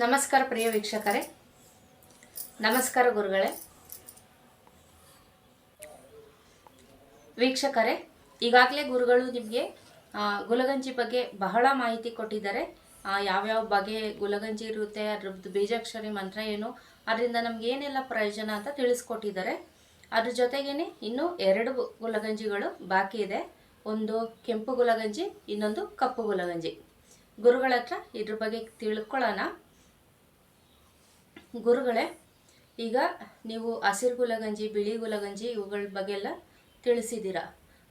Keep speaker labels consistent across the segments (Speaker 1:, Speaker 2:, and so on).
Speaker 1: ನಮಸ್ಕಾರ ಪ್ರಿಯ ವೀಕ್ಷಕರೇ, ನಮಸ್ಕಾರ ಗುರುಗಳೇ. ವೀಕ್ಷಕರೇ, ಈಗಾಗಲೇ ಗುರುಗಳು ನಿಮಗೆ ಗುಲಗಂಜಿ ಬಗ್ಗೆ ಬಹಳ ಮಾಹಿತಿ ಕೊಟ್ಟಿದ್ದಾರೆ. ಯಾವ್ಯಾವ ಬಗೆ ಗುಲಗಂಜಿ ಇರುತ್ತೆ, ಅದ್ರದ್ದು ಬೀಜಾಕ್ಷರಿ ಮಂತ್ರ ಏನು, ಅದರಿಂದ ನಮ್ಗೆ ಏನೆಲ್ಲ ಪ್ರಯೋಜನ ಅಂತ ತಿಳಿಸ್ಕೊಟ್ಟಿದ್ದಾರೆ. ಅದ್ರ ಜೊತೆಗೇನೆ ಇನ್ನೂ 2 ಗುಲಗಂಜಿಗಳು ಬಾಕಿ ಇದೆ. ಒಂದು ಕೆಂಪು ಗುಲಗಂಜಿ, ಇನ್ನೊಂದು ಕಪ್ಪು ಗುಲಗಂಜಿ. ಗುರುಗಳ ಹತ್ರ ಇದ್ರ ಬಗ್ಗೆ ತಿಳ್ಕೊಳ್ಳೋಣ. ಗುರುಗಳೇ, ಈಗ ನೀವು ಹಸಿರು ಗುಲಗಂಜಿ, ಬಿಳಿ ಗುಲಗಂಜಿ ಇವುಗಳ ಬಗ್ಗೆ ಎಲ್ಲ ತಿಳಿಸಿದ್ದೀರಾ.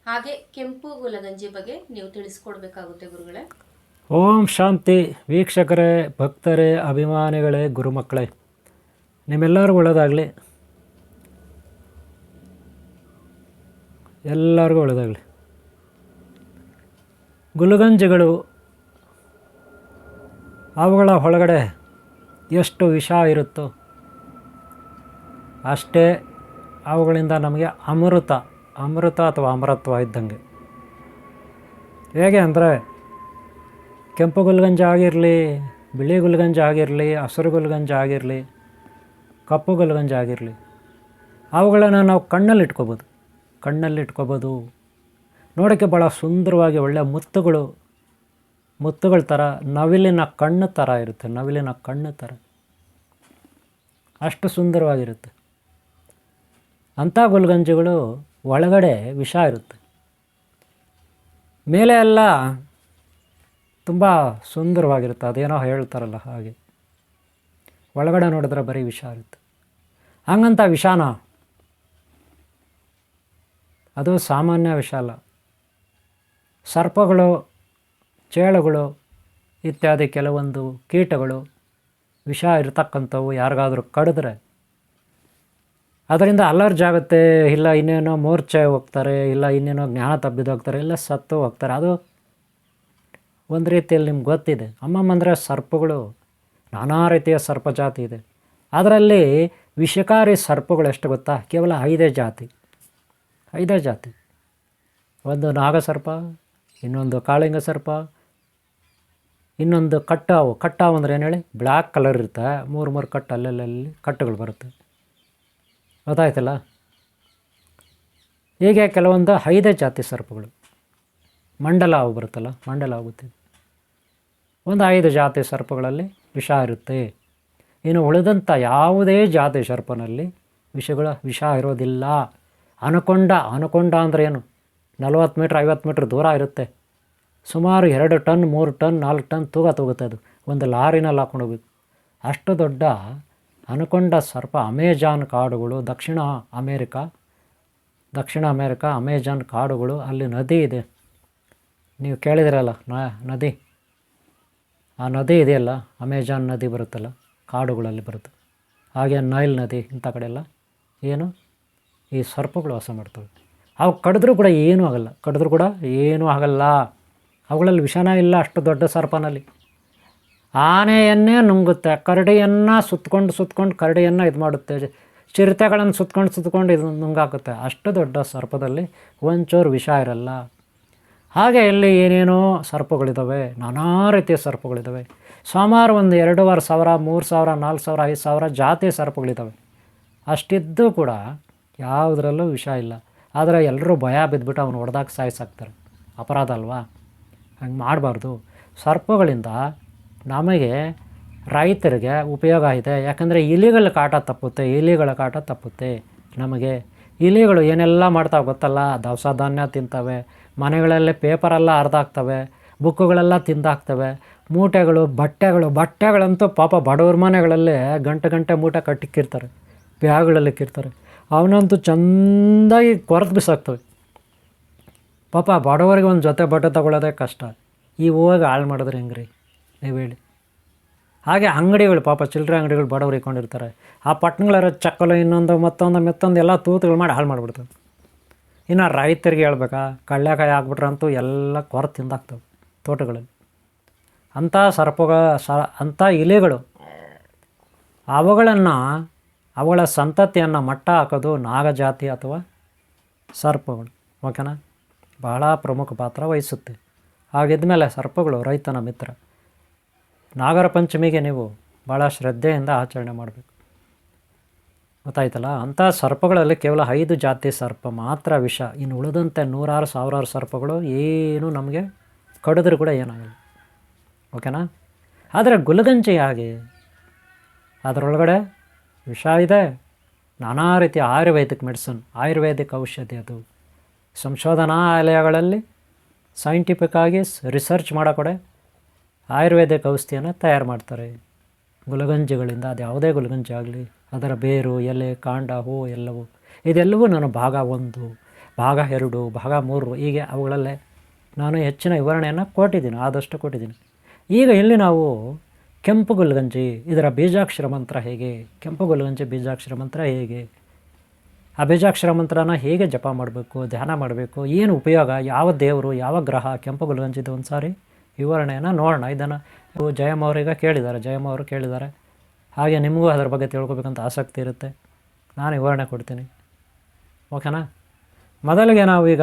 Speaker 1: ಹಾಗೆ ಕೆಂಪು ಗುಲಗಂಜಿ ಬಗ್ಗೆ ನೀವು ತಿಳಿಸ್ಕೊಡ್ಬೇಕಾಗುತ್ತೆ ಗುರುಗಳೇ.
Speaker 2: ಓಂ ಶಾಂತಿ. ವೀಕ್ಷಕರೇ, ಭಕ್ತರೇ, ಅಭಿಮಾನಿಗಳೇ, ಗುರುಮಕ್ಕಳೇ, ನಿಮ್ಮೆಲ್ಲರೂ ಒಳ್ಳೆಯದಾಗಲಿ, ಎಲ್ಲರಿಗೂ ಒಳ್ಳೆಯದಾಗಲಿ. ಗುಲಗಂಜಿಗಳು ಅವುಗಳ ಒಳಗಡೆ ಎಷ್ಟು ವಿಷ ಇರುತ್ತೋ ಅಷ್ಟೇ ಅವುಗಳಿಂದ ನಮಗೆ ಅಮೃತ ಅಥವಾ ಅಮರತ್ವ ಇದ್ದಂಗೆ. ಹೇಗೆ ಅಂದರೆ, ಕೆಂಪು ಗುಲ್ಗಂಜಿ ಆಗಿರಲಿ, ಬಿಳಿ ಗುಲ್ಗಂಜಿ ಆಗಿರಲಿ, ಹಸಿರು ಗುಲ್ಗಂಜಿ ಆಗಿರಲಿ, ಕಪ್ಪು ಗುಲ್ಗಂಜಿ ಆಗಿರಲಿ, ಅವುಗಳನ್ನು ನಾವು ಕಣ್ಣಲ್ಲಿಟ್ಕೋಬೋದು. ನೋಡೋಕ್ಕೆ ಭಾಳ ಸುಂದರವಾಗಿ ಒಳ್ಳೆಯ ಮುತ್ತುಗಳ ಥರ, ನವಿಲಿನ ಕಣ್ಣು ಥರ ಇರುತ್ತೆ. ನವಿಲಿನ ಕಣ್ಣು ಥರ ಅಷ್ಟು ಸುಂದರವಾಗಿರುತ್ತೆ. ಅಂಥ ಗುಲ್ಗಂಜಿಗಳು ಒಳಗಡೆ ವಿಷ ಇರುತ್ತೆ. ಮೇಲೆ ಎಲ್ಲ ತುಂಬ ಸುಂದರವಾಗಿರುತ್ತೆ, ಅದೇನೋ ಹೇಳ್ತಾರಲ್ಲ ಹಾಗೆ. ಒಳಗಡೆ ನೋಡಿದ್ರೆ ಬರೀ ವಿಷ ಇರುತ್ತೆ. ಹಂಗಂತ ವಿಷಾನ ಅದು ಸಾಮಾನ್ಯ ವಿಷ ಅಲ್ಲ. ಸರ್ಪಗಳು, ಚೇಳುಗಳು ಇತ್ಯಾದಿ ಕೆಲವೊಂದು ಕೀಟಗಳು ವಿಷ ಇರತಕ್ಕಂಥವು ಯಾರಿಗಾದರೂ ಕಡಿದ್ರೆ ಅದರಿಂದ ಅಲರ್ಜಿ ಆಗುತ್ತೆ, ಇಲ್ಲ ಇನ್ನೇನೋ ಮೂರ್ಛೆ ಹೋಗ್ತಾರೆ, ಇಲ್ಲ ಇನ್ನೇನೋ ಜ್ಞಾನ ತಬ್ಬಿದೋಗ್ತಾರೆ, ಇಲ್ಲ ಸತ್ತು ಹೋಗ್ತಾರೆ. ಅದು ಒಂದು ರೀತಿಯಲ್ಲಿ ನಿಮ್ಗೆ ಗೊತ್ತಿದೆ. ಅಂದರೆ ಸರ್ಪಗಳು ನಾನಾ ರೀತಿಯ ಸರ್ಪ ಜಾತಿ ಇದೆ. ಅದರಲ್ಲಿ ವಿಷಕಾರಿ ಸರ್ಪಗಳು ಎಷ್ಟು ಗೊತ್ತಾ? ಕೇವಲ 5 ಜಾತಿ. ಒಂದು ನಾಗಸರ್ಪ, ಇನ್ನೊಂದು ಕಾಳಿಂಗ ಸರ್ಪ, ಇನ್ನೊಂದು ಕಟ್ಟಾವು ಅಂದರೆ ಏನು ಹೇಳಿ, ಬ್ಲ್ಯಾಕ್ ಕಲರ್ ಇರುತ್ತೆ, 3 ಕಟ್ಟು ಅಲ್ಲಲ್ಲಿ ಕಟ್ಟುಗಳು ಬರುತ್ತೆ, ಗೊತ್ತಾಯ್ತಲ್ಲ. ಹೀಗೆ ಕೆಲವೊಂದು 5 ಜಾತಿ ಸರ್ಪಗಳು. ಮಂಡಲ ಹಾವು ಬರುತ್ತಲ್ಲ, ಮಂಡಲ ಆಗುತ್ತೆ. ಒಂದು 5 ಜಾತಿ ಸರ್ಪಗಳಲ್ಲಿ ವಿಷ ಇರುತ್ತೆ. ಇನ್ನು ಉಳಿದಂಥ ಯಾವುದೇ ಜಾತಿ ಸರ್ಪನಲ್ಲಿ ವಿಷ ಇರೋದಿಲ್ಲ. ಅನಕೊಂಡ ಅಂದರೆ ಏನು, 40 ಮೀಟ್ರ್ 50 ಮೀಟ್ರ್ ದೂರ ಇರುತ್ತೆ. ಸುಮಾರು 2 ಟನ್ 3 ಟನ್ 4 ಟನ್ ತೂಗುತ್ತೆ. ಅದು ಒಂದು ಲಾರಿನಲ್ಲಿ ಹಾಕೊಂಡು ಹೋಗ್ಬೇಕು. ಅಷ್ಟು ದೊಡ್ಡ ಅನಕೊಂಡ ಸರ್ಪ ಅಮೆಜಾನ್ ಕಾಡುಗಳು, ದಕ್ಷಿಣ ಅಮೇರಿಕಾ ಅಮೆಜಾನ್ ಕಾಡುಗಳು, ಅಲ್ಲಿ ನದಿ ಇದೆ. ನೀವು ಕೇಳಿದಿರಲ್ಲ ನದಿ, ಆ ನದಿ ಇದೆಯಲ್ಲ, ಅಮೆಜಾನ್ ನದಿ ಬರುತ್ತಲ್ಲ, ಕಾಡುಗಳಲ್ಲಿ ಬರುತ್ತೆ. ಹಾಗೆ ನೈಲ್ ನದಿ, ಇಂಥ ಕಡೆ ಎಲ್ಲ ಏನು ಈ ಸರ್ಪಗಳು ವಾಸ ಮಾಡ್ತವೆ. ಅವು ಕಡಿದ್ರೂ ಕೂಡ ಏನೂ ಆಗಲ್ಲ. ಅವುಗಳಲ್ಲಿ ವಿಷಾನ ಇಲ್ಲ. ಅಷ್ಟು ದೊಡ್ಡ ಸರ್ಪನಲ್ಲಿ ಆನೆಯನ್ನೇ ನುಂಗುತ್ತೆ, ಕರಡಿಯನ್ನು ಸುತ್ಕೊಂಡು ಕರಡಿಯನ್ನು ಇದು ಮಾಡುತ್ತೆ, ಚಿರತೆಗಳನ್ನು ಸುತ್ಕೊಂಡು ಇದು ನುಂಗಾಕುತ್ತೆ. ಅಷ್ಟು ದೊಡ್ಡ ಸರ್ಪದಲ್ಲಿ ಒಂಚೂರು ವಿಷ ಇರಲ್ಲ. ಹಾಗೆ ಇಲ್ಲಿ ಏನೇನೋ ಸರ್ಪಗಳಿದ್ದಾವೆ, ನಾನಾ ರೀತಿಯ ಸರ್ಪಗಳಿದ್ದಾವೆ. ಸುಮಾರು ಒಂದು 2,500, 3,000, 4,000, 5,000 ಜಾತಿ ಸರ್ಪಗಳಿದ್ದಾವೆ. ಅಷ್ಟಿದ್ದು ಕೂಡ ಯಾವುದರಲ್ಲೂ ವಿಷ ಇಲ್ಲ. ಆದರೆ ಎಲ್ಲರೂ ಭಯ ಬಿದ್ದುಬಿಟ್ಟು ಅವನು ಹೊಡೆದಾಕ ಸಾಯಿಸಾಕ್ತಾರೆ. ಅಪರಾಧ ಅಲ್ವಾ? ಹಂಗೆ ಮಾಡಬಾರ್ದು. ಸರ್ಪಗಳಿಂದ ನಮಗೆ, ರೈತರಿಗೆ ಉಪಯೋಗ ಇದೆ. ಯಾಕಂದರೆ ಇಲಿಗಳ ಕಾಟ ತಪ್ಪುತ್ತೆ. ನಮಗೆ ಇಲಿಗಳು ಏನೆಲ್ಲ ಮಾಡ್ತಾವೆ ಗೊತ್ತಲ್ಲ? ದವಸ ಧಾನ್ಯ ತಿಂತವೆ, ಮನೆಗಳಲ್ಲೇ ಪೇಪರೆಲ್ಲ ಹರಿದಾಕ್ತವೆ, ಬುಕ್ಕುಗಳೆಲ್ಲ ತಿಂದಾಕ್ತವೆ, ಬಟ್ಟೆಗಳಂತೂ ಪಾಪ ಬಡವ್ರ ಮನೆಗಳಲ್ಲೇ ಗಂಟೆ ಮೂಟೆ ಕಟ್ಟಿಕ್ಕಿರ್ತಾರೆ, ಬ್ಯಾಗ್ಗಳಲ್ಲಿ ಇಕ್ಕಿರ್ತಾರೆ. ಅವನಂತೂ ಚೆಂದಾಗಿ ಕೊರೆದು ಬಿಸಾಕ್ತವೆ. ಪಾಪ ಬಡವರಿಗೆ ಒಂದು ಜೊತೆ ಬಟ್ಟೆ ತಗೊಳ್ಳೋದೇ ಕಷ್ಟ. ಈ ಹೋಗಿ ಹಾಳು ಮಾಡಿದ್ರೆ ಹೆಂಗ್ರಿ ನೀವು ಹೇಳಿ? ಹಾಗೆ ಅಂಗಡಿಗಳು, ಪಾಪ ಚಿಲ್ಲರೆ ಅಂಗಡಿಗಳು ಬಡವ್ರು ಇಟ್ಕೊಂಡಿರ್ತಾರೆ. ಆ ಪಟ್ಟಣಗಳರ ಚಕ್ಕಲು ಮತ್ತೊಂದು ಎಲ್ಲ ತೂತುಗಳು ಮಾಡಿ ಹಾಳು ಮಾಡಿಬಿಡ್ತವೆ. ಇನ್ನು ರೈತರಿಗೆ ಹೇಳ್ಬೇಕಾ? ಕಳ್ಳೆಕಾಯಿ ಹಾಕ್ಬಿಟ್ರಂತೂ ಎಲ್ಲ ಕೊರೆದು ತಿಂದಾಕ್ತವೆ ತೋಟಗಳಲ್ಲಿ. ಅಂಥ ಇಲಿಗಳು, ಅವುಗಳ ಸಂತತಿಯನ್ನು ಮಟ್ಟ ಹಾಕೋದು ನಾಗಜಾತಿ ಅಥವಾ ಸರ್ಪಗಳು. ಓಕೆನಾ? ಬಹಳ ಪ್ರಮುಖ ಪಾತ್ರ ವಹಿಸುತ್ತೆ. ಹಾಗಿದ್ಮೇಲೆ ಸರ್ಪಗಳು ರೈತನ ಮಿತ್ರ. ನಾಗರ ಪಂಚಮಿಗೆ ನೀವು ಭಾಳ ಶ್ರದ್ಧೆಯಿಂದ ಆಚರಣೆ ಮಾಡಬೇಕು. ಗೊತ್ತಾಯ್ತಲ್ಲ. ಅಂಥ ಸರ್ಪಗಳಲ್ಲಿ ಕೇವಲ 5 ಜಾತಿ ಸರ್ಪ ಮಾತ್ರ ವಿಷ. ಇನ್ನು ಉಳಿದಂತೆ 100,000 1,000 ಸರ್ಪಗಳು ಏನೂ ನಮಗೆ ಕಡಿದ್ರೂ ಕೂಡ ಏನಾಗಲ್ಲ. ಓಕೆನಾ. ಆದರೆ ಗುಲಗಂಜಿ ಹಾಗೆ ಅದರೊಳಗಡೆ ವಿಷ ಇದೆ. ನಾನಾ ರೀತಿಯ ಆಯುರ್ವೇದಿಕ್ ಮೆಡಿಸಿನ್, ಆಯುರ್ವೇದಿಕ್ ಔಷಧಿ. ಅದು ಸಂಶೋಧನಾಲಯಗಳಲ್ಲಿ ಸೈಂಟಿಫಿಕ್ಕಾಗಿ ರಿಸರ್ಚ್ ಮಾಡೋ ಕಡೆ ಆಯುರ್ವೇದಿಕ್ ಔಷಧಿಯನ್ನು ತಯಾರು ಮಾಡ್ತಾರೆ ಗುಲಗಂಜಿಗಳಿಂದ. ಅದು ಯಾವುದೇ ಗುಲಗಂಜಿ ಆಗಲಿ, ಅದರ ಬೇರು, ಎಲೆ, ಕಾಂಡ, ಹೂವು ಎಲ್ಲವೂ. ಇದೆಲ್ಲವೂ ನಾನು ಭಾಗ 1, ಭಾಗ 2, ಭಾಗ 3 ಹೀಗೆ ಅವುಗಳಲ್ಲೇ ನಾನು ಹೆಚ್ಚಿನ ವಿವರಣೆಯನ್ನು ಕೊಟ್ಟಿದ್ದೀನಿ, ಆದಷ್ಟು ಕೊಟ್ಟಿದ್ದೀನಿ. ಈಗ ಇಲ್ಲಿ ನಾವು ಕೆಂಪು ಗುಲಗಂಜಿ ಇದರ ಬೀಜಾಕ್ಷರ ಮಂತ್ರ ಹೇಗೆ, ಕೆಂಪು ಗುಲಗಂಜಿ ಬೀಜಾಕ್ಷರ ಮಂತ್ರ ಹೇಗೆ, ಆ ಬೀಜಾಕ್ಷರ ಮಂತ್ರನ ಹೇಗೆ ಜಪ ಮಾಡಬೇಕು, ಧ್ಯಾನ ಮಾಡಬೇಕು, ಏನು ಉಪಯೋಗ, ಯಾವ ದೇವರು, ಯಾವ ಗ್ರಹ, ಕೆಂಪು ಗುಲಗಂಜಿದು ಒಂದು ಸಾರಿ ವಿವರಣೆಯನ್ನು ನೋಡೋಣ. ಇದನ್ನು ಜಯಮ್ಮ ಅವರೀಗ ಕೇಳಿದ್ದಾರೆ, ಜಯಮ್ಮ ಅವರು ಕೇಳಿದ್ದಾರೆ. ಹಾಗೆ ನಿಮಗೂ ಅದರ ಬಗ್ಗೆ ತಿಳ್ಕೊಬೇಕಂತ ಆಸಕ್ತಿ ಇರುತ್ತೆ, ನಾನು ವಿವರಣೆ ಕೊಡ್ತೀನಿ. ಓಕೆನಾ. ಮೊದಲಿಗೆ ನಾವು ಈಗ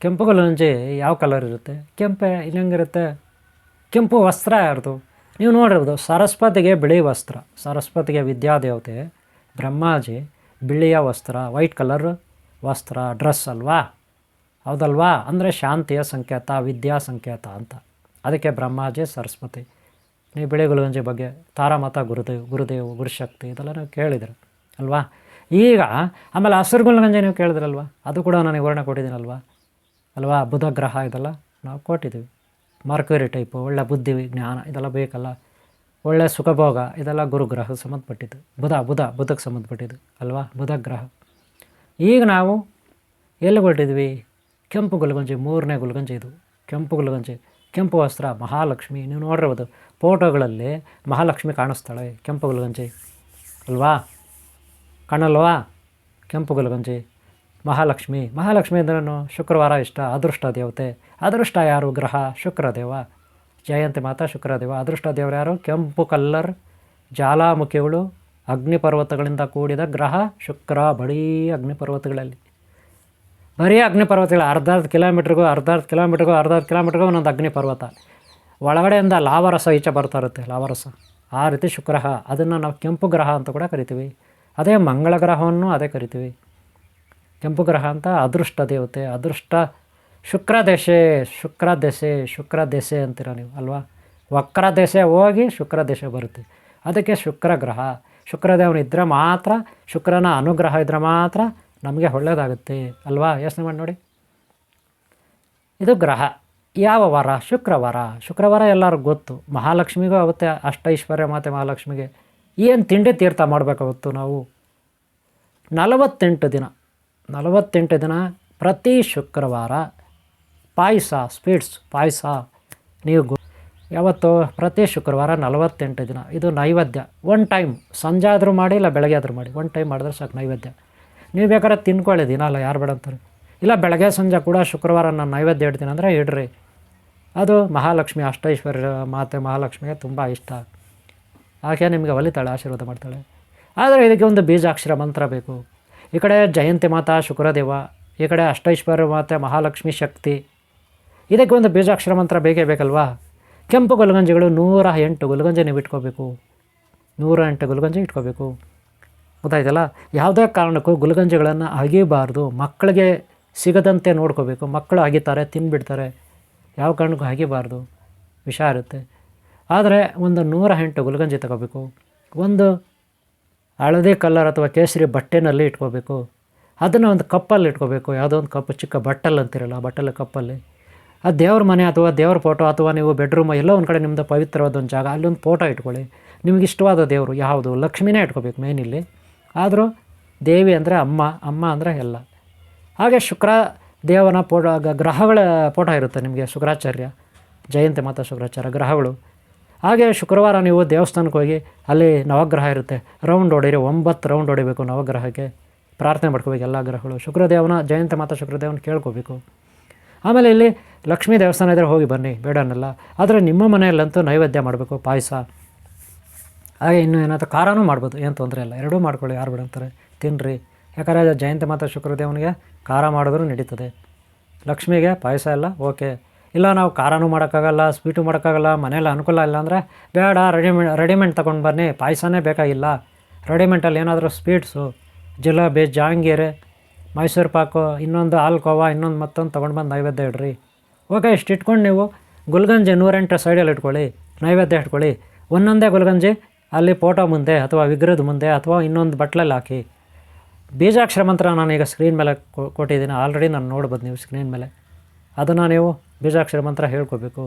Speaker 2: ಕೆಂಪು ಗುಲಗಂಜಿ ಯಾವ ಕಲರ್ ಇರುತ್ತೆ, ಕೆಂಪೆ ಇಲ್ಲಿ ಹೆಂಗಿರುತ್ತೆ, ಕೆಂಪು ವಸ್ತ್ರ ಯಾರ್ದು ನೀವು ನೋಡಿರ್ಬೋದು. ಸರಸ್ವತಿಗೆ ಬಿಳಿ ವಸ್ತ್ರ, ಸರಸ್ವತಿಗೆ ವಿದ್ಯಾದೇವತೆ ಬ್ರಹ್ಮಾಜಿ ಬಿಳಿಯ ವಸ್ತ್ರ, ವೈಟ್ ಕಲರ್ ವಸ್ತ್ರ, ಡ್ರೆಸ್ ಅಲ್ವಾ, ಹೌದಲ್ವಾ. ಅಂದರೆ ಶಾಂತಿಯ ಸಂಕೇತ, ವಿದ್ಯಾ ಸಂಕೇತ ಅಂತ. ಅದಕ್ಕೆ ಬ್ರಹ್ಮಾಜಿ ಸರಸ್ವತಿ. ನೀವು ಬಿಳಿ ಗುಲಗಂಜಿ ಬಗ್ಗೆ ತಾರಾಮತ ಗುರುದೇವ್ ಗುರುಶಕ್ತಿ ಇದೆಲ್ಲ ನೀವು ಕೇಳಿದ್ರೆ ಅಲ್ವಾ. ಈಗ ಆಮೇಲೆ ಹಸಿರು ಗುಲಗಂಜಿ ನೀವು ಕೇಳಿದ್ರಲ್ವ, ಅದು ಕೂಡ ನಾನು ವಿವರಣೆ ಕೊಟ್ಟಿದ್ದೀನಲ್ವ ಅಲ್ವಾ. ಬುಧ ಗ್ರಹ ಇದೆಲ್ಲ ನಾವು ಕೊಟ್ಟಿದ್ದೀವಿ. ಮರ್ಕ್ಯುರಿ ಟೈಪು, ಒಳ್ಳೆ ಬುದ್ಧಿ ಜ್ಞಾನ ಇದೆಲ್ಲ ಬೇಕಲ್ಲ, ಒಳ್ಳೆಯ ಸುಖಭೋಗ ಇದೆಲ್ಲ ಗುರುಗ್ರಹಕ್ಕೆ ಸಂಬಂಧಪಟ್ಟಿದ್ದು. ಬುಧಕ್ಕೆ ಸಂಬಂಧಪಟ್ಟಿದ್ದು ಅಲ್ವಾ, ಬುಧ ಗ್ರಹ. ಈಗ ನಾವು ಎಲ್ಲಿ ಹೊರಟಿದ್ವಿ, ಕೆಂಪು ಗುಲಗಂಜಿ, 3ನೇ ಗುಲಗಂಜಿ ಇದು ಕೆಂಪು ಗುಲಗಂಜಿ. ಕೆಂಪು ವಸ್ತ್ರ ಮಹಾಲಕ್ಷ್ಮಿ, ನೀವು ನೋಡಿರ್ಬೋದು ಫೋಟೋಗಳಲ್ಲಿ ಮಹಾಲಕ್ಷ್ಮಿ ಕಾಣಿಸ್ತಾಳೆ ಕೆಂಪು ಗುಲಗಂಜಿ ಅಲ್ವಾ, ಕಾಣಲ್ವಾ. ಕೆಂಪು ಗುಲಗಂಜಿ ಮಹಾಲಕ್ಷ್ಮಿ. ಮಹಾಲಕ್ಷ್ಮಿ ಅಂದ್ರೂ ಶುಕ್ರವಾರ ಇಷ್ಟ, ಅದೃಷ್ಟ ದೇವತೆ. ಅದೃಷ್ಟ ಯಾರು, ಗ್ರಹ ಶುಕ್ರದೇವ, ಜಯಂತಿ ಮಾತಾ ಶುಕ್ರದೇವ. ಅದೃಷ್ಟ ದೇವರು ಯಾರು, ಕೆಂಪು ಕಲ್ಲರ್ ಜ್ವಾಲಾಮುಖಿಗಳು, ಅಗ್ನಿಪರ್ವತಗಳಿಂದ ಕೂಡಿದ ಗ್ರಹ ಶುಕ್ರ. ಬರೀ ಅಗ್ನಿಪರ್ವತಗಳಲ್ಲಿ, ಬರೀ ಅಗ್ನಿಪರ್ವತಗಳು, ಅರ್ಧ ಕಿಲೋಮೀಟ್ರಿಗೂ ಒಂದೊಂದು ಅಗ್ನಿಪರ್ವತ. ಒಳಗಡೆಯಿಂದ ಲಾವರಸ ಈಚೆ ಬರ್ತಾ ಇರುತ್ತೆ, ಲಾವರಸ. ಆ ರೀತಿ ಶುಕ್ರ, ಅದನ್ನು ನಾವು ಕೆಂಪು ಗ್ರಹ ಅಂತ ಕೂಡ ಕರಿತೀವಿ. ಅದೇ ಮಂಗಳ ಗ್ರಹವನ್ನು ಅದೇ ಕರಿತೀವಿ ಕೆಂಪು ಗ್ರಹ ಅಂತ. ಅದೃಷ್ಟ ದೇವತೆ, ಅದೃಷ್ಟ ಶುಕ್ರ ದೆಸೆ ಅಂತೀರ ನೀವು ಅಲ್ವಾ. ವಕ್ರ ದೆಸೆ ಹೋಗಿ ಶುಕ್ರ ದೆಸೆ ಬರುತ್ತೆ, ಅದಕ್ಕೆ ಶುಕ್ರ ಗ್ರಹ. ಶುಕ್ರದೇವನ ಇದ್ದರೆ ಮಾತ್ರ, ಶುಕ್ರನ ಅನುಗ್ರಹ ಇದ್ದರೆ ಮಾತ್ರ ನಮಗೆ ಒಳ್ಳೆಯದಾಗುತ್ತೆ ಅಲ್ವಾ. ಯೋಚನೆ ಮಾಡಿ ನೋಡಿ. ಇದು ಗ್ರಹ. ಯಾವ ವಾರ, ಶುಕ್ರವಾರ ಎಲ್ಲರಿಗೂ ಗೊತ್ತು. ಮಹಾಲಕ್ಷ್ಮಿಗೂ ಆಗುತ್ತೆ, ಅಷ್ಟೈಶ್ವರ್ಯ ಮಾತೆ ಮಹಾಲಕ್ಷ್ಮಿಗೆ ಏನು ತಿಂಡಿ ತೀರ್ಥ ಮಾಡಬೇಕಾಗುತ್ತು ನಾವು. 48 ದಿನ ಪ್ರತಿ ಶುಕ್ರವಾರ ಪಾಯಸ, ಸ್ವೀಟ್ಸ್ ಪಾಯಸ ನೀವು ಯಾವತ್ತು ಪ್ರತಿ ಶುಕ್ರವಾರ 48 ದಿನ ಇದು ನೈವೇದ್ಯ. 1 ಟೈಮ್ ಸಂಜೆ ಆದರೂ ಮಾಡಿ, ಇಲ್ಲ ಬೆಳಗ್ಗೆ ಆದರೂ ಮಾಡಿ, 1 ಟೈಮ್ ಮಾಡಿದ್ರೆ ಸಾಕು ನೈವೇದ್ಯ. ನೀವು ಬೇಕಾದ್ರೆ ತಿನ್ಕೊಳ್ಳಿ ದಿನ, ಅಲ್ಲ ಯಾರು ಬೇಡ ಅಂತಾರೆ. ಇಲ್ಲ ಬೆಳಗ್ಗೆ ಸಂಜೆ ಕೂಡ ಶುಕ್ರವಾರ ನಾನು ನೈವೇದ್ಯ ಇಡ್ತೀನಿ ಅಂದರೆ ಇಡ್ರಿ. ಅದು ಮಹಾಲಕ್ಷ್ಮಿ, ಅಷ್ಟೈಶ್ವರ್ಯ ಮಾತೆ ಮಹಾಲಕ್ಷ್ಮಿಗೆ ತುಂಬ ಇಷ್ಟ. ಆಕೆ ನಿಮಗೆ ಒಲಿತಾಳೆ, ಆಶೀರ್ವಾದ ಮಾಡ್ತಾಳೆ. ಆದರೆ ಇದಕ್ಕೆ ಒಂದು ಬೀಜಾಕ್ಷರ ಮಂತ್ರ ಬೇಕು. ಈ ಕಡೆ ಜಯಂತಿ ಮಾತಾ ಶುಕ್ರದೇವ, ಈ ಕಡೆ ಅಷ್ಟೈಶ್ವರ್ಯ ಮಾತೆ ಮಹಾಲಕ್ಷ್ಮಿ ಶಕ್ತಿ. ಇದಕ್ಕೆ ಒಂದು ಬೀಜಾಕ್ಷರ ಮಂತ್ರ ಬೇಕೇ ಬೇಕಲ್ವಾ. ಕೆಂಪು ಗುಲಗಂಜಿಗಳು 108 ಗುಲಗಂಜಿ ನೀವು ಇಟ್ಕೋಬೇಕು, 108 ಗುಲಗಂಜಿ ಇಟ್ಕೋಬೇಕು. ಗೊತ್ತಾಯ್ತಲ್ಲ. ಯಾವುದೇ ಕಾರಣಕ್ಕೂ ಗುಲಗಂಜಿಗಳನ್ನು ಅಗಿಬಾರ್ದು, ಮಕ್ಕಳಿಗೆ ಸಿಗದಂತೆ ನೋಡ್ಕೋಬೇಕು. ಮಕ್ಕಳು ಅಗಿತಾರೆ, ತಿನ್ಬಿಡ್ತಾರೆ, ಯಾವ ಕಾರಣಕ್ಕೂ ಅಗಿಬಾರ್ದು, ವಿಷ ಇರುತ್ತೆ. ಆದರೆ ಒಂದು 108 ಗುಲಗಂಜಿ ತಗೋಬೇಕು. ಒಂದು ಹಳದಿ ಕಲರ್ ಅಥವಾ ಕೇಸರಿ ಬಟ್ಟೆನಲ್ಲಿ ಇಟ್ಕೋಬೇಕು. ಅದನ್ನು ಒಂದು ಕಪ್ಪಲ್ಲಿ ಇಟ್ಕೋಬೇಕು, ಯಾವುದೋ ಒಂದು ಕಪ್ಪು, ಚಿಕ್ಕ ಬಟ್ಟಲ್ ಅಂತಿರಲ್ಲ, ಬಟ್ಟಲು ಕಪ್ಪಲ್ಲಿ. ಅದು ದೇವ್ರ ಮನೆ ಅಥವಾ ದೇವ್ರ ಫೋಟೋ, ಅಥವಾ ನೀವು ಬೆಡ್ರೂಮ್ ಎಲ್ಲೋ ಒಂದು ಕಡೆ ನಿಮ್ಮದು ಪವಿತ್ರವಾದ ಒಂದು ಜಾಗ, ಅಲ್ಲೊಂದು ಫೋಟೋ ಇಟ್ಕೊಳ್ಳಿ. ನಿಮ್ಗೆ ಇಷ್ಟವಾದ ದೇವರು ಯಾವುದು, ಲಕ್ಷ್ಮಿನೇ ಇಟ್ಕೋಬೇಕು ಮೇನ್ ಇಲ್ಲಿ. ಆದರೂ ದೇವಿ ಅಂದರೆ ಅಮ್ಮ ಅಂದರೆ ಎಲ್ಲ. ಹಾಗೆ ಶುಕ್ರ ದೇವನ ಫೋಟೋ, ಗ್ರಹಗಳ ಫೋಟೋ ಇರುತ್ತೆ ನಿಮಗೆ, ಶುಕ್ರಾಚಾರ್ಯ, ಜಯಂತಿ ಮಾತಾ ಶುಕ್ರಾಚಾರ್ಯ ಗ್ರಹಗಳು. ಹಾಗೆ ಶುಕ್ರವಾರ ನೀವು ದೇವಸ್ಥಾನಕ್ಕೆ ಹೋಗಿ ಅಲ್ಲಿ ನವಗ್ರಹ ಇರುತ್ತೆ, ರೌಂಡ್ ಹೊಡೀರಿ, 9 ರೌಂಡ್ ಹೊಡಿಬೇಕು ನವಗ್ರಹಕ್ಕೆ. ಪ್ರಾರ್ಥನೆ ಮಾಡ್ಕೋಬೇಕು ಎಲ್ಲ ಗ್ರಹಗಳು. ಶುಕ್ರದೇವನ, ಜಯಂತಿ ಮಾತಾ ಶುಕ್ರದೇವನ ಕೇಳ್ಕೋಬೇಕು. ಆಮೇಲೆ ಇಲ್ಲಿ ಲಕ್ಷ್ಮೀ ದೇವಸ್ಥಾನ ಇದ್ದರೆ ಹೋಗಿ ಬನ್ನಿ, ಬೇಡ ಅನ್ನಲ್ಲ. ಆದರೆ ನಿಮ್ಮ ಮನೆಯಲ್ಲಂತೂ ನೈವೇದ್ಯ ಮಾಡಬೇಕು, ಪಾಯಸ. ಹಾಗೆ ಇನ್ನೂ ಏನಾದರೂ ಖಾರನೂ ಮಾಡ್ಬೋದು, ಏನು ತೊಂದರೆ ಇಲ್ಲ, ಎರಡೂ ಮಾಡ್ಕೊಳ್ಳಿ, ಯಾರು ಬೇಡ ಅಂತಾರೆ, ತಿನ್ನಿರಿ. ಯಾಕಂದರೆ ಜಯಂತಿ ಮಾತಾ ಶುಕ್ರದೇವನಿಗೆ ಖಾರ ಮಾಡಿದ್ರೂ ನಡೀತದೆ, ಲಕ್ಷ್ಮಿಗೆ ಪಾಯಸ ಎಲ್ಲ ಓಕೆ. ಇಲ್ಲ ನಾವು ಖಾರನೂ ಮಾಡೋಕ್ಕಾಗಲ್ಲ, ಸ್ವೀಟು ಮಾಡೋಕ್ಕಾಗಲ್ಲ, ಮನೇಲಿ ಅನುಕೂಲ ಇಲ್ಲ ಅಂದರೆ ಬೇಡ, ರೆಡಿಮೇಡ್ ತೊಗೊಂಡು ಬನ್ನಿ, ಪಾಯಸನೇ ಬೇಕಾಗಿಲ್ಲ, ರೆಡಿಮೇಡಲ್ಲಿ ಏನಾದರೂ ಸ್ವೀಟ್ಸು, ಜಿಲೇಬಿ, ಜಾಂಗೀರು, ಮೈಸೂರು ಪಾಕು, ಇನ್ನೊಂದು ಹಾಲ್ಕೋವಾ, ಇನ್ನೊಂದು ಮತ್ತೊಂದು ತೊಗೊಂಡು ಬಂದು ನೈವೇದ್ಯ ಇಡ್ರಿ. ಓಕೆ, ಇಷ್ಟು ಇಟ್ಕೊಂಡು ನೀವು ಗುಲ್ಗಂಜಿ 108 ಸೈಡಲ್ಲಿ ಇಟ್ಕೊಳ್ಳಿ, ನೈವೇದ್ಯ ಇಟ್ಕೊಳ್ಳಿ. ಒಂದೊಂದೇ ಗುಲ್ಗಂಜಿ ಅಲ್ಲಿ ಫೋಟೋ ಮುಂದೆ ಅಥವಾ ವಿಗ್ರಹದ ಮುಂದೆ ಅಥವಾ ಇನ್ನೊಂದು ಬಟ್ಲಲ್ಲಿ ಹಾಕಿ. ಬೀಜಾಕ್ಷರ ಮಂತ್ರ ನಾನೀಗ ಸ್ಕ್ರೀನ್ ಮೇಲೆ ಕೊಟ್ಟಿದ್ದೀನಿ, ಆಲ್ರೆಡಿ ನಾನು ನೋಡ್ಬೋದು ನೀವು ಸ್ಕ್ರೀನ್ ಮೇಲೆ. ಅದನ್ನು ನೀವು ಬೀಜಾಕ್ಷರ ಮಂತ್ರ ಹೇಳ್ಕೋಬೇಕು.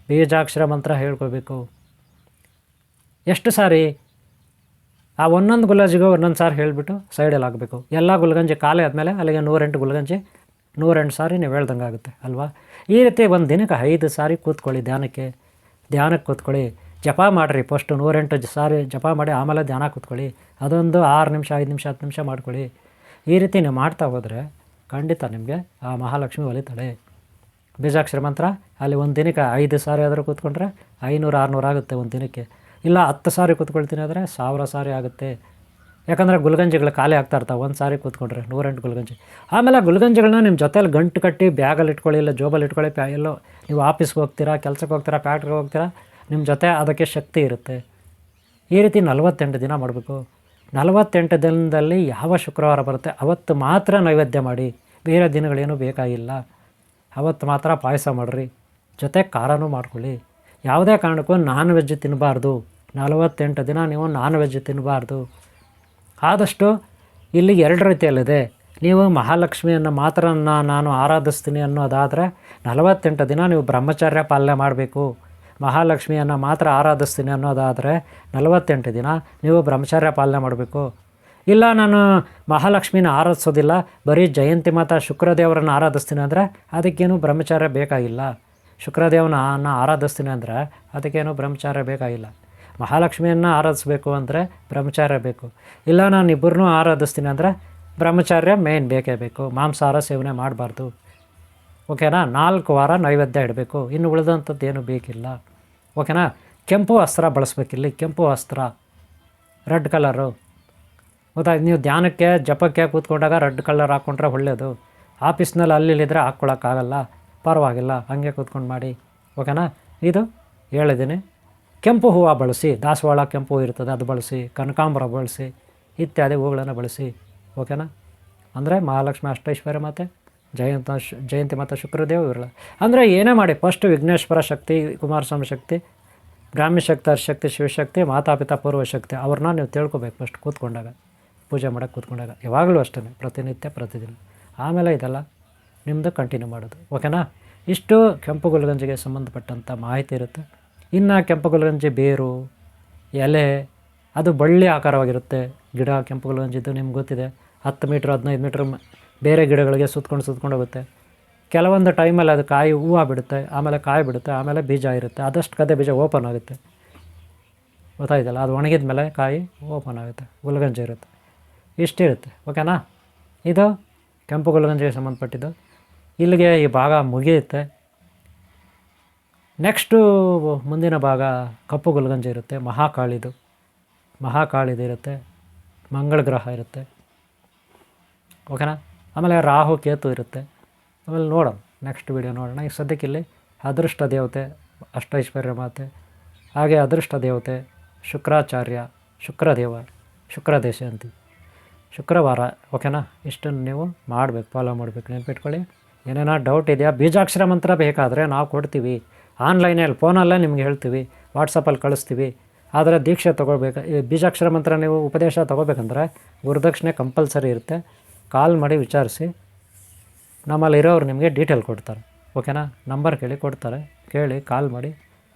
Speaker 2: ಬೀಜಾಕ್ಷರ ಮಂತ್ರ ಹೇಳ್ಕೋಬೇಕು. ಎಷ್ಟು ಸಾರಿ? ಆ ಒಂದೊಂದು ಗುಲ್ಗಂಜಿಗೂ ಒಂದೊಂದು ಸಾರಿ ಹೇಳಿಬಿಟ್ಟು ಸೈಡಲ್ಲಿ ಆಗಬೇಕು. ಎಲ್ಲ ಗುಲ್ಗಂಜಿ ಖಾಲಿ ಆದಮೇಲೆ ಅಲ್ಲಿಗೆ 108 ಗುಲ್ಗಂಜಿ 108 ಸಾರಿ ನೀವು ಹೇಳ್ದಂಗೆ ಆಗುತ್ತೆ ಅಲ್ವಾ. ಈ ರೀತಿ ಒಂದು ದಿನಕ್ಕೆ 5 ಸಾರಿ ಕೂತ್ಕೊಳ್ಳಿ, ಧ್ಯಾನಕ್ಕೆ ಕೂತ್ಕೊಳ್ಳಿ. ಜಪ ಮಾಡಿರಿ. ಫಸ್ಟು 108 ಸಾರಿ ಜಪ ಮಾಡಿ ಆಮೇಲೆ ಧ್ಯಾನ ಕೂತ್ಕೊಳ್ಳಿ. ಅದೊಂದು 6 ನಿಮಿಷ, 5 ನಿಮಿಷ, 10 ನಿಮಿಷ ಮಾಡ್ಕೊಳ್ಳಿ. ಈ ರೀತಿ ನೀವು ಮಾಡ್ತಾ ಹೋದರೆ ಖಂಡಿತ ನಿಮಗೆ ಆ ಮಹಾಲಕ್ಷ್ಮಿ ಒಲಿತಾಳೆ. ಬೀಜಾಕ್ಷರ ಮಂತ್ರ ಅಲ್ಲಿ ಒಂದು ದಿನಕ್ಕೆ 5 ಸಾರಿ ಆದರೂ ಕೂತ್ಕೊಂಡ್ರೆ 500-600 ಆಗುತ್ತೆ ಒಂದು ದಿನಕ್ಕೆ. ಇಲ್ಲ 10 ಸಾರಿ ಕೂತ್ಕೊಳ್ತೀನಿ ಆದರೆ 1000 ಸಾರಿ ಆಗುತ್ತೆ. ಯಾಕಂದರೆ ಗುಲ್ಗಂಜಿಗಳು ಖಾಲಿ ಆಗ್ತಾ ಇರ್ತಾವೆ ಒಂದು ಸಾರಿ ಕೂತ್ಕೊಂಡ್ರೆ 108 ಗುಲ್ಗಂಜಿ. ಆಮೇಲೆ ಗುಲ್ಗಂಜಿಗಳನ್ನ ನಿಮ್ಮ ಜೊತೆಲಿ ಗಂಟು ಕಟ್ಟಿ ಬ್ಯಾಗಲ್ಲಿ ಇಟ್ಕೊಳ್ಳಿ, ಇಲ್ಲ ಜೋಬಲ್ಲಿ ಇಟ್ಕೊಳ್ಳಿ. ಎಲ್ಲೋ ನೀವು ಆಫೀಸ್ಗೆ ಹೋಗ್ತೀರಾ, ಕೆಲಸಕ್ಕೆ ಹೋಗ್ತೀರಾ, ಫ್ಯಾಕ್ಟ್ರಿಗೆ ಹೋಗ್ತೀರಾ, ನಿಮ್ಮ ಜೊತೆ ಅದಕ್ಕೆ ಶಕ್ತಿ ಇರುತ್ತೆ. ಈ ರೀತಿ 48 ದಿನ ಮಾಡಬೇಕು. 48 ದಿನದಲ್ಲಿ ಯಾವ ಶುಕ್ರವಾರ ಬರುತ್ತೆ ಅವತ್ತು ಮಾತ್ರ ನೈವೇದ್ಯ ಮಾಡಿ, ಬೇರೆ ದಿನಗಳೇನೂ ಬೇಕಾಗಿಲ್ಲ. ಅವತ್ತು ಮಾತ್ರ ಪಾಯಸ ಮಾಡಿರಿ, ಜೊತೆ ಖಾರನೂ ಮಾಡ್ಕೊಳ್ಳಿ. ಯಾವುದೇ ಕಾರಣಕ್ಕೂ ನಾನ್ ವೆಜ್ ತಿನ್ನಬಾರ್ದು. 48 ದಿನ ನೀವು ನಾನ್ ವೆಜ್ ತಿನ್ನಬಾರ್ದು. ಆದಷ್ಟು ಇಲ್ಲಿ 2 ರೀತಿಯಲ್ಲಿದೆ. ನೀವು ಮಹಾಲಕ್ಷ್ಮಿಯನ್ನು ಮಾತ್ರ ನಾನು ಆರಾಧಿಸ್ತೀನಿ ಅನ್ನೋದಾದರೆ 48 ದಿನ ನೀವು ಬ್ರಹ್ಮಚರ್ಯ ಪಾಲನೆ ಮಾಡಬೇಕು. ಮಹಾಲಕ್ಷ್ಮಿಯನ್ನು ಮಾತ್ರ ಆರಾಧಿಸ್ತೀನಿ ಅನ್ನೋದಾದರೆ 48 ದಿನ ನೀವು ಬ್ರಹ್ಮಚರ್ಯ ಪಾಲನೆ ಮಾಡಬೇಕು. ಇಲ್ಲ ನಾನು ಮಹಾಲಕ್ಷ್ಮಿನ ಆರಾಧಿಸೋದಿಲ್ಲ, ಬರೀ ಜಯಂತಿ ಮಾತಾ ಶುಕ್ರದೇವರನ್ನು ಆರಾಧಿಸ್ತೀನಿ ಅಂದರೆ ಅದಕ್ಕೇನು ಬ್ರಹ್ಮಚಾರ್ಯ ಬೇಕಾಗಿಲ್ಲ. ಶುಕ್ರದೇವನ ಆರಾಧಿಸ್ತೀನಿ ಅಂದರೆ ಅದಕ್ಕೇನು ಬ್ರಹ್ಮಚಾರ್ಯ ಬೇಕಾಗಿಲ್ಲ. ಮಹಾಲಕ್ಷ್ಮಿಯನ್ನು ಆರಾಧಿಸ್ಬೇಕು ಅಂದರೆ ಬ್ರಹ್ಮಚಾರ್ಯ ಬೇಕು. ಇಲ್ಲ ನಾನು ಇಬ್ಬರನ್ನೂ ಆರಾಧಿಸ್ತೀನಿ ಅಂದರೆ ಬ್ರಹ್ಮಚಾರ್ಯ ಮೇನ್ ಬೇಕೇ ಬೇಕು. ಮಾಂಸಾಹಾರ ಸೇವನೆ ಮಾಡಬಾರ್ದು. ಓಕೆನಾ. 4 ವಾರ ನೈವೇದ್ಯ ಇಡಬೇಕು. ಇನ್ನು ಉಳಿದಂಥದ್ದು ಏನೂ ಬೇಕಿಲ್ಲ. ಓಕೆನಾ. ಕೆಂಪು ವಸ್ತ್ರ ಬಳಸ್ಬೇಕಿಲ್ಲಿ. ಕೆಂಪು ವಸ್ತ್ರ, ರೆಡ್ ಕಲರು. ಗೊತ್ತಾಯ್ತು. ನೀವು ಧ್ಯಾನಕ್ಕೆ ಜಪಕ್ಕೆ ಕೂತ್ಕೊಂಡಾಗ ರೆಡ್ ಕಲರ್ ಹಾಕ್ಕೊಂಡ್ರೆ ಒಳ್ಳೆಯದು. ಆಫೀಸ್ನಲ್ಲಿ ಅಲ್ಲಿದ್ದರೆ ಹಾಕ್ಕೊಳಕ್ಕಾಗಲ್ಲ, ಪರವಾಗಿಲ್ಲ, ಹಾಗೆ ಕೂತ್ಕೊಂಡು ಮಾಡಿ. ಓಕೆನಾ. ಇದು ಹೇಳಿದ್ದೀನಿ. ಕೆಂಪು ಹೂವು ಬಳಸಿ, ದಾಸವಾಳ ಕೆಂಪು ಹೂವು ಇರ್ತದೆ ಅದು ಬಳಸಿ, ಕನಕಾಂಬರ ಬಳಸಿ, ಇತ್ಯಾದಿ ಹೂಗಳನ್ನು ಬಳಸಿ. ಓಕೆನಾ. ಅಂದರೆ ಮಹಾಲಕ್ಷ್ಮಿ ಅಷ್ಟೈಶ್ವರ್ಯ ಮತ್ತು ಜಯಂತಿ ಮತ್ತು ಶುಕ್ರದೇವ ಇರಲ್ಲ. ಅಂದರೆ ಏನೇ ಮಾಡಿ, ಫಸ್ಟು ವಿಘ್ನೇಶ್ವರ ಶಕ್ತಿ, ಕುಮಾರಸ್ವಾಮಿ ಶಕ್ತಿ, ಬ್ರಾಹ್ಮಿ ಶಕ್ತಿ, ಹರಿಶಕ್ತಿ, ಶಿವಶಕ್ತಿ, ಮಾತಾಪಿತಾ ಪೂರ್ವಶಕ್ತಿ ಅವ್ರನ್ನ ನೀವು ತಿಳ್ಕೊಬೇಕು ಫಸ್ಟ್ ಕೂತ್ಕೊಂಡಾಗ, ಪೂಜೆ ಮಾಡೋಕ್ಕೆ ಕೂತ್ಕೊಂಡಾಗ. ಯಾವಾಗಲೂ ಅಷ್ಟೇ, ಪ್ರತಿನಿತ್ಯ ಪ್ರತಿದಿನ. ಆಮೇಲೆ ಇದೆಲ್ಲ ನಿಮ್ಮದು ಕಂಟಿನ್ಯೂ ಮಾಡೋದು. ಓಕೆನಾ. ಇಷ್ಟು ಕೆಂಪು ಗುಲ್ಗಂಜಿಗೆ ಸಂಬಂಧಪಟ್ಟಂಥ ಮಾಹಿತಿ ಇರುತ್ತೆ. ಇನ್ನು ಕೆಂಪು ಗುಲ್ಗಂಜಿ ಬೇರು, ಎಲೆ, ಅದು ಬಳ್ಳಿ ಆಕಾರವಾಗಿರುತ್ತೆ. ಗಿಡ ಕೆಂಪು ಗುಲ್ಗಂಜಿದ್ದು ನಿಮ್ಗೆ ಗೊತ್ತಿದೆ. 10 ಮೀಟ್ರ್ 15 ಮೀಟ್ರ್ ಬೇರೆ ಗಿಡಗಳಿಗೆ ಸುತ್ಕೊಂಡು ಹೋಗುತ್ತೆ. ಕೆಲವೊಂದು ಟೈಮಲ್ಲಿ ಅದು ಕಾಯಿ ಹೂವು ಬಿಡುತ್ತೆ, ಆಮೇಲೆ ಕಾಯಿ ಬಿಡುತ್ತೆ, ಆಮೇಲೆ ಬೀಜ ಇರುತ್ತೆ. ಆದಷ್ಟು ಕದೆ ಬೀಜ ಓಪನ್ ಆಗುತ್ತೆ. ಗೊತ್ತಾಯ್ತಲ್ಲ. ಅದು ಒಣಗಿದ ಮೇಲೆ ಕಾಯಿ ಓಪನ್ ಆಗುತ್ತೆ, ಗುಲ್ಗಂಜಿ ಇರುತ್ತೆ. ಇಷ್ಟಿರುತ್ತೆ. ಓಕೆನಾ. ಇದು ಕೆಂಪು ಗುಲ್ಗಂಜಿಗೆ ಸಂಬಂಧಪಟ್ಟಿದ್ದು. ಇಲ್ಲಿಗೆ ಈ ಭಾಗ ಮುಗಿಯುತ್ತೆ. ನೆಕ್ಸ್ಟು ಮುಂದಿನ ಭಾಗ ಕಪ್ಪು ಗುಲ್ಗಂಜಿ ಇರುತ್ತೆ. ಮಹಾಕಾಳಿದು ಇರುತ್ತೆ. ಮಂಗಳ ಗ್ರಹ ಇರುತ್ತೆ. ಓಕೆನಾ. ಆಮೇಲೆ ರಾಹು ಕೇತು ಇರುತ್ತೆ. ಆಮೇಲೆ ನೋಡೋಣ, ನೆಕ್ಸ್ಟ್ ವೀಡಿಯೋ ನೋಡೋಣ. ಈಗ ಸದ್ಯಕ್ಕೆ ಇಲ್ಲಿ ಅದೃಷ್ಟ ದೇವತೆ ಅಷ್ಟೈಶ್ವರ್ಯ ಮಾತೆ, ಹಾಗೆ ಅದೃಷ್ಟ ದೇವತೆ ಶುಕ್ರಾಚಾರ್ಯ, ಶುಕ್ರದೇಶ ಅಂತೀವಿ, ಶುಕ್ರವಾರ. ಓಕೆನಾ. ಇಷ್ಟನ್ನು ನೀವು ಮಾಡಬೇಕು, ಫಾಲೋ ಮಾಡಬೇಕು. ನೆನ್ಪಿಟ್ಕೊಳ್ಳಿ. ಏನೇನೋ ಡೌಟ್ ಇದೆಯಾ, ಬೀಜಾಕ್ಷರ ಮಂತ್ರ ಬೇಕಾದರೆ ನಾವು ಕೊಡ್ತೀವಿ. ಆನ್ಲೈನಲ್ಲಿ ಫೋನಲ್ಲೇ ನಿಮ್ಗೆ ಹೇಳ್ತೀವಿ, ವಾಟ್ಸಪ್ಪಲ್ಲಿ ಕಳಿಸ್ತೀವಿ. ಆದರೆ ದೀಕ್ಷೆ ತೊಗೊಳ್ಬೇಕು. ಈ ಬೀಜಾಕ್ಷರ ಮಂತ್ರ ನೀವು ಉಪದೇಶ ತೊಗೋಬೇಕಂದ್ರೆ ಗುರುದಕ್ಷಿಣೆ ಕಂಪಲ್ಸರಿ ಇರುತ್ತೆ. ಕಾಲ್ ಮಾಡಿ ವಿಚಾರಿಸಿ, ನಮ್ಮಲ್ಲಿ ಇರೋರು ನಿಮಗೆ ಡೀಟೇಲ್ ಕೊಡ್ತಾರೆ. ಓಕೆನಾ. ನಂಬರ್ ಕೊಡ್ತಾರೆ, ಕೇಳಿ ಕಾಲ್ ಮಾಡಿ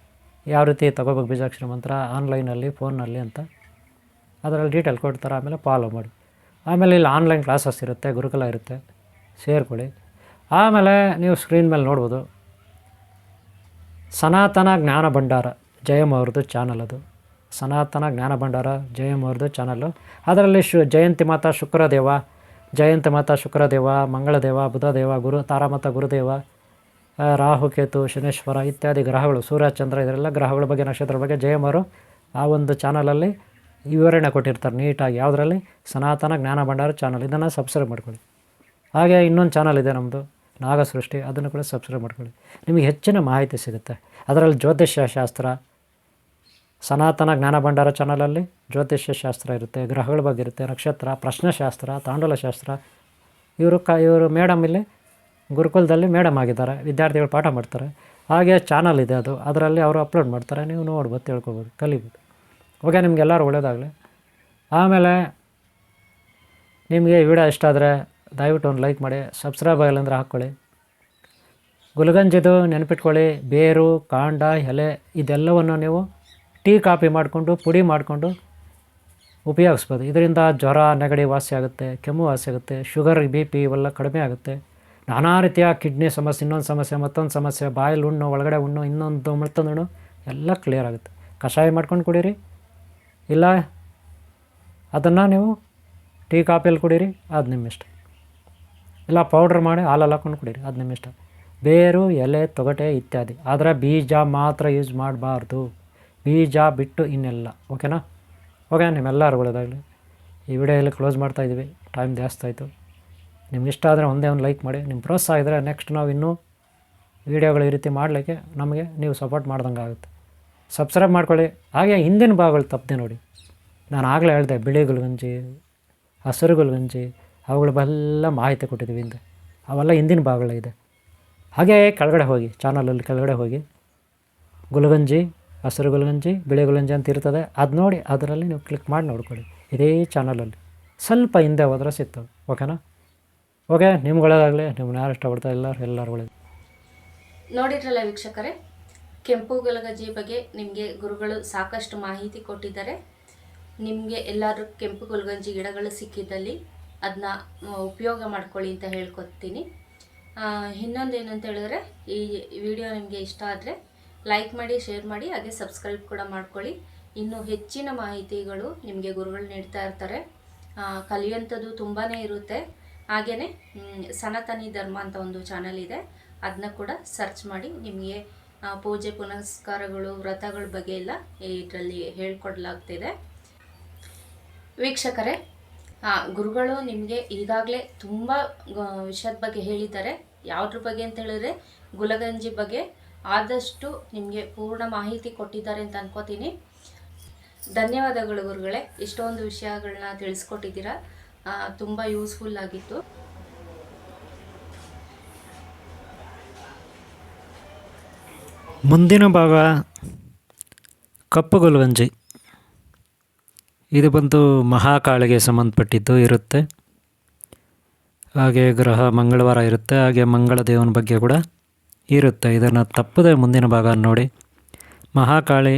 Speaker 2: ಯಾವ ರೀತಿ ತೊಗೋಬೇಕು ಬೀಜಾಕ್ಷರ ಮಂತ್ರ ಆನ್ಲೈನಲ್ಲಿ, ಫೋನ್ನಲ್ಲಿ ಅಂತ ಅದರಲ್ಲಿ ಡೀಟೇಲ್ ಕೊಡ್ತಾರೆ. ಆಮೇಲೆ ಫಾಲೋ ಮಾಡಿ. ಆಮೇಲೆ ಇಲ್ಲಿ ಆನ್ಲೈನ್ ಕ್ಲಾಸಸ್ ಇರುತ್ತೆ, ಗುರುಕುಲ ಇರುತ್ತೆ, ಸೇರ್ಕೊಳ್ಳಿ. ಆಮೇಲೆ ನೀವು ಸ್ಕ್ರೀನ್ ಮೇಲೆ ನೋಡ್ಬೋದು ಸನಾತನ ಜ್ಞಾನ ಭಂಡಾರ ಜಯಮ್ ಅವ್ರದ್ದು ಚಾನಲ್. ಅದು ಸನಾತನ ಜ್ಞಾನ ಭಂಡಾರ ಜಯಮ್ ಅವ್ರದ್ದು ಚಾನಲ್ಲು. ಅದರಲ್ಲಿ ಜಯಂತಿ ಮಾತಾ ಶುಕ್ರದೇವ, ಮಂಗಳದೇವ, ಬುಧದೇವ, ತಾರಾಮತ ಗುರುದೇವ, ರಾಹುಕೇತು, ಶನೇಶ್ವರ ಇತ್ಯಾದಿ ಗ್ರಹಗಳು, ಸೂರ್ಯ ಚಂದ್ರ, ಇದರೆಲ್ಲ ಗ್ರಹಗಳ ಬಗ್ಗೆ, ನಕ್ಷತ್ರದ ಬಗ್ಗೆ ಜಯಮ್ ಅವರು ಆ ಒಂದು ಚಾನಲಲ್ಲಿ ವಿವರಣೆ ಕೊಟ್ಟಿರ್ತಾರೆ ನೀಟಾಗಿ. ಯಾವುದರಲ್ಲಿ? ಸನಾತನ ಜ್ಞಾನ ಭಂಡಾರ ಚಾನಲ್. ಇದನ್ನು ಸಬ್ಸ್ಕ್ರೈಬ್ ಮಾಡ್ಕೊಳ್ಳಿ. ಹಾಗೆ ಇನ್ನೊಂದು ಚಾನಲ್ ಇದೆ ನಮ್ಮದು, ನಾಗಸೃಷ್ಟಿ ಅದನ್ನು ಕೂಡ ಸಬ್ಸ್ಕ್ರೈಬ್ ಮಾಡ್ಕೊಳ್ಳಿ. ನಿಮಗೆ ಹೆಚ್ಚಿನ ಮಾಹಿತಿ ಸಿಗುತ್ತೆ. ಅದರಲ್ಲಿ ಜ್ಯೋತಿಷ್ಯ ಶಾಸ್ತ್ರ, ಸನಾತನ ಜ್ಞಾನ ಭಂಡಾರ ಚಾನಲಲ್ಲಿ ಜ್ಯೋತಿಷ್ಯ ಶಾಸ್ತ್ರ ಇರುತ್ತೆ, ಗ್ರಹಗಳ ಬಗ್ಗೆ ಇರುತ್ತೆ, ನಕ್ಷತ್ರ, ಪ್ರಶ್ನೆಶಾಸ್ತ್ರ, ತಾಂಡೂಲ ಶಾಸ್ತ್ರ. ಇವರು ಮೇಡಮ್ ಇಲ್ಲಿ ಗುರುಕುಲದಲ್ಲಿ ಮೇಡಮ್ ಆಗಿದ್ದಾರೆ, ವಿದ್ಯಾರ್ಥಿಗಳು ಪಾಠ ಮಾಡ್ತಾರೆ. ಹಾಗೆ ಚಾನಲ್ ಇದೆ, ಅದರಲ್ಲಿ ಅವರು ಅಪ್ಲೋಡ್ ಮಾಡ್ತಾರೆ, ನೀವು ನೋಡ್ಬೋದು, ತಿಳ್ಕೊಬೋದು, ಕಲಿಬೋದು. ಓಕೆ, ನಿಮಗೆಲ್ಲರೂ ಒಳ್ಳೆಯದಾಗಲಿ. ಆಮೇಲೆ ನಿಮಗೆ ಈ ವಿಡಿಯೋ ಇಷ್ಟ ಆದರೆ ದಯವಿಟ್ಟು ಒಂದು ಲೈಕ್ ಮಾಡಿ, ಸಬ್ಸ್ಕ್ರೈಬ್ ಆಗಿಲ್ಲ ಅಂದರೆ ಹಾಕ್ಕೊಳ್ಳಿ. ಗುಲಗಂಜಿದು ನೆನಪಿಟ್ಕೊಳ್ಳಿ, ಬೇರು, ಕಾಂಡ, ಎಲೆ ಇದೆಲ್ಲವನ್ನು ನೀವು ಟೀ ಕಾಫಿ ಮಾಡಿಕೊಂಡು ಪುಡಿ ಮಾಡಿಕೊಂಡು ಉಪಯೋಗಿಸ್ಬೋದು. ಇದರಿಂದ ಜ್ವರ, ನೆಗಡಿ ವಾಸಿ ಆಗುತ್ತೆ, ಕೆಮ್ಮು ವಾಸಿ ಆಗುತ್ತೆ, ಶುಗರ್, BP ಇವೆಲ್ಲ ಕಡಿಮೆ ಆಗುತ್ತೆ. ನಾನಾ ರೀತಿಯ ಕಿಡ್ನಿ ಸಮಸ್ಯೆ, ಇನ್ನೊಂದು ಸಮಸ್ಯೆ, ಮತ್ತೊಂದು ಸಮಸ್ಯೆ, ಬಾಯಲ್ಲಿ ಹುಣ್ಣು, ಒಳಗಡೆ ಹುಣ್ಣು, ಇನ್ನೊಂದು ಮತ್ತೊಂದು ಹುಣ್ಣು ಎಲ್ಲ ಕ್ಲಿಯರ್ ಆಗುತ್ತೆ. ಕಷಾಯ ಮಾಡ್ಕೊಂಡು ಕುಡೀರಿ, ಇಲ್ಲ ಅದನ್ನು ನೀವು ಟೀ ಕಾಫಿಯಲ್ಲಿ ಕುಡೀರಿ, ಅದು ನಿಮ್ಮ ಇಷ್ಟ. ಇಲ್ಲ ಪೌಡ್ರ್ ಮಾಡಿ ಹಾಲಲ್ಲಿ ಹಾಕ್ಕೊಂಡು ಕುಡೀರಿ, ಅದು ನಿಮ್ಮ ಇಷ್ಟ. ಬೇರು, ಎಲೆ, ತೊಗಟೆ ಇತ್ಯಾದಿ. ಆದರೆ ಬೀಜ ಮಾತ್ರ ಯೂಸ್ ಮಾಡಬಾರ್ದು, ಬೀಜ ಬಿಟ್ಟು ಇನ್ನೆಲ್ಲ. ಓಕೆನಾ? ಓಕೆ, ನಿಮ್ಮೆಲ್ಲರೂ ಒಳ್ಳೆಯದಾಗಲಿ. ಈ ವಿಡಿಯೋಲ್ಲಿ ಕ್ಲೋಸ್ ಮಾಡ್ತಾಯಿದ್ದೀವಿ, ಟೈಮ್ ಜಾಸ್ತಿ ಆಯಿತು. ನಿಮ್ಗೆ ಇಷ್ಟ ಆದರೆ ಒಂದೇ ಒಂದು ಲೈಕ್ ಮಾಡಿ. ನಿಮ್ಮ ಪ್ರೋತ್ಸಾಹ ಇದ್ದರೆ ನೆಕ್ಸ್ಟ್ ನಾವು ಇನ್ನೂ ವೀಡಿಯೋಗಳು ಈ ರೀತಿ ಮಾಡಲಿಕ್ಕೆ ನಮಗೆ ನೀವು ಸಪೋರ್ಟ್ ಮಾಡ್ದಂಗೆ ಆಗುತ್ತೆ. ಸಬ್ಸ್ಕ್ರೈಬ್ ಮಾಡ್ಕೊಳ್ಳಿ. ಹಾಗೆ ಹಿಂದಿನ ಭಾಗಗಳು ತಪ್ಪದೆ ನೋಡಿ. ನಾನು ಆಗಲೇ ಹೇಳಿದೆ, ಬಿಳಿ ಗುಲ್ಗಂಜಿ, ಹಸಿರು ಗುಲ್ಗಂಜಿ, ಅವುಗಳೆಲ್ಲ ಮಾಹಿತಿ ಕೊಟ್ಟಿದ್ದೀವಿ ಹಿಂದೆ, ಅವೆಲ್ಲ ಹಿಂದಿನ ಭಾಗಗಳಿದೆ. ಹಾಗೆ ಕೆಳಗಡೆ ಹೋಗಿ, ಚಾನಲಲ್ಲಿ ಕೆಳಗಡೆ ಹೋಗಿ ಗುಲ್ಗಂಜಿ, ಹಸಿರು ಗುಲ್ಗಂಜಿ, ಬಿಳಿ ಗುಲ್ಗಂಜಿ ಅಂತ ಇರ್ತದೆ, ಅದು ನೋಡಿ ಅದರಲ್ಲಿ ನೀವು ಕ್ಲಿಕ್ ಮಾಡಿ ನೋಡ್ಕೊಳ್ಳಿ. ಇದೇ ಚಾನಲಲ್ಲಿ ಸ್ವಲ್ಪ ಹಿಂದೆ ಹೋದ್ರೆ ಸಿಗ್ತವೆ. ಓಕೆನಾ? ಓಕೆ, ನಿಮ್ಗೆ ಒಳ್ಳೆಯದಾಗಲಿ. ನಿಮ್ಮನ್ನ ಯಾರು ಇಷ್ಟಪಡ್ತಾ ಎಲ್ಲರೂ ಒಳ್ಳೆಯದು.
Speaker 1: ನೋಡಿದ್ರಲ್ಲ ವೀಕ್ಷಕರೇ, ಕೆಂಪು ಗುಲಗಂಜಿ ಬಗ್ಗೆ ನಿಮಗೆ ಗುರುಗಳು ಸಾಕಷ್ಟು ಮಾಹಿತಿ ಕೊಟ್ಟಿದ್ದಾರೆ. ನಿಮಗೆ ಎಲ್ಲರೂ ಕೆಂಪು ಗುಲಗಂಜಿ ಗಿಡಗಳು ಸಿಕ್ಕಿದ್ದಲ್ಲಿ ಅದನ್ನ ಉಪಯೋಗ ಮಾಡ್ಕೊಳ್ಳಿ ಅಂತ ಹೇಳ್ಕೊತೀನಿ. ಇನ್ನೊಂದು ಏನಂತ ಹೇಳಿದ್ರೆ, ಈ ವಿಡಿಯೋ ನಿಮಗೆ ಇಷ್ಟ ಆದರೆ ಲೈಕ್ ಮಾಡಿ, ಶೇರ್ ಮಾಡಿ, ಹಾಗೆ ಸಬ್ಸ್ಕ್ರೈಬ್ ಕೂಡ ಮಾಡ್ಕೊಳ್ಳಿ. ಇನ್ನೂ ಹೆಚ್ಚಿನ ಮಾಹಿತಿಗಳು ನಿಮಗೆ ಗುರುಗಳು ನೀಡ್ತಾ ಇರ್ತಾರೆ. ಕಲಿಯುವಂಥದ್ದು ತುಂಬಾ ಇರುತ್ತೆ. ಹಾಗೆಯೇ ಸನಾತನಿ ಧರ್ಮ ಅಂತ ಒಂದು ಚಾನಲ್ ಇದೆ, ಅದನ್ನ ಕೂಡ ಸರ್ಚ್ ಮಾಡಿ. ನಿಮಗೆ ಪೂಜೆ ಪುನಸ್ಕಾರಗಳು, ವ್ರತಗಳ ಬಗ್ಗೆ ಎಲ್ಲ ಇದರಲ್ಲಿ ಹೇಳ್ಕೊಡ್ಲಾಗ್ತಿದೆ. ವೀಕ್ಷಕರೇ, ಗುರುಗಳು ನಿಮಗೆ ಈಗಾಗಲೇ ತುಂಬ ವಿಷಯದ ಬಗ್ಗೆ ಹೇಳಿದ್ದಾರೆ. ಯಾವುದ್ರ ಬಗ್ಗೆ ಅಂತ ಹೇಳಿದ್ರೆ, ಗುಲಗಂಜಿ ಬಗ್ಗೆ ಆದಷ್ಟು ನಿಮಗೆ ಪೂರ್ಣ ಮಾಹಿತಿ ಕೊಟ್ಟಿದ್ದಾರೆ ಅಂತ ಅನ್ಕೋತೀನಿ. ಧನ್ಯವಾದಗಳು ಗುರುಗಳೇ, ಇಷ್ಟೊಂದು ವಿಷಯಗಳನ್ನ ತಿಳಿಸ್ಕೊಟ್ಟಿದ್ದೀರಾ. ತುಂಬ ಯೂಸ್ಫುಲ್ ಆಗಿತ್ತು.
Speaker 2: ಮುಂದಿನ ಭಾಗ ಕಪ್ಪು ಗುಲ್ಗಂಜಿ. ಇದು ಬಂದು ಮಹಾಕಾಳಿಗೆ ಸಂಬಂಧಪಟ್ಟಿದ್ದು ಇರುತ್ತೆ. ಹಾಗೆ ಗ್ರಹ ಮಂಗಳವಾರ ಇರುತ್ತೆ, ಹಾಗೆ ಮಂಗಳ ದೇವನ ಬಗ್ಗೆ ಕೂಡ ಇರುತ್ತೆ. ಇದನ್ನು ತಪ್ಪದೆ ಮುಂದಿನ ಭಾಗ ನೋಡಿ. ಮಹಾಕಾಳಿ,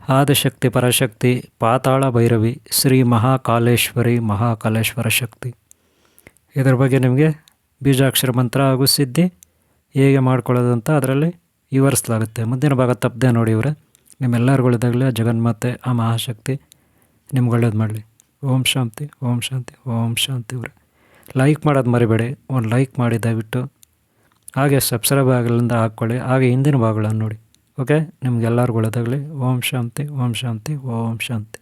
Speaker 2: ಆದಿಶಕ್ತಿ, ಪರಶಕ್ತಿ, ಪಾತಾಳ ಭೈರವಿ, ಶ್ರೀ ಮಹಾಕಾಲೇಶ್ವರಿ, ಮಹಾಕಾಲೇಶ್ವರ ಶಕ್ತಿ. ಇದರ ಬಗ್ಗೆ ನಿಮಗೆ ಬೀಜಾಕ್ಷರ ಮಂತ್ರ ಹಾಗೂ ಸಿದ್ಧಿ ಹೇಗೆ ಮಾಡ್ಕೊಳ್ಳೋದು ಅಂತ ಅದರಲ್ಲಿ ವಿವರಿಸಲಾಗುತ್ತೆ. ಮುಂದಿನ ಭಾಗ ತಪ್ಪದೆ ನೋಡಿ ಇವರೇ. ನಿಮ್ಮೆಲ್ಲರಿಗೊಳ್ಳೆದಾಗಲೇ ಜಗನ್ಮಾತೆ ಆ ಮಹಾಶಕ್ತಿ ನಿಮ್ಗೆ ಒಳ್ಳೇದು ಮಾಡಲಿ. ಓಂ ಶಾಂತಿ, ಓಂ ಶಾಂತಿ, ಓಂ ಶಾಂತಿ. ಇವರೇ ಲೈಕ್ ಮಾಡೋದು ಮರಿಬೇಡಿ, ಒಂದು ಲೈಕ್ ಮಾಡಿ ದಯವಿಟ್ಟು. ಹಾಗೆ ಸಬ್ಸ್ಕ್ರೈಬ್ ಆಗಲಿಂದ ಹಾಕ್ಕೊಳ್ಳಿ. ಹಾಗೆ ಹಿಂದಿನ ಭಾಗಗಳನ್ನು ನೋಡಿ. ಓಕೆ, ನಿಮ್ಗೆಲ್ಲರಿಗೂ ಒಳ್ಳೆಯದಾಗಲಿ. ಓಂ ಶಾಂತಿ, ಓಂ ಶಾಂತಿ, ಓಂ ಶಾಂತಿ.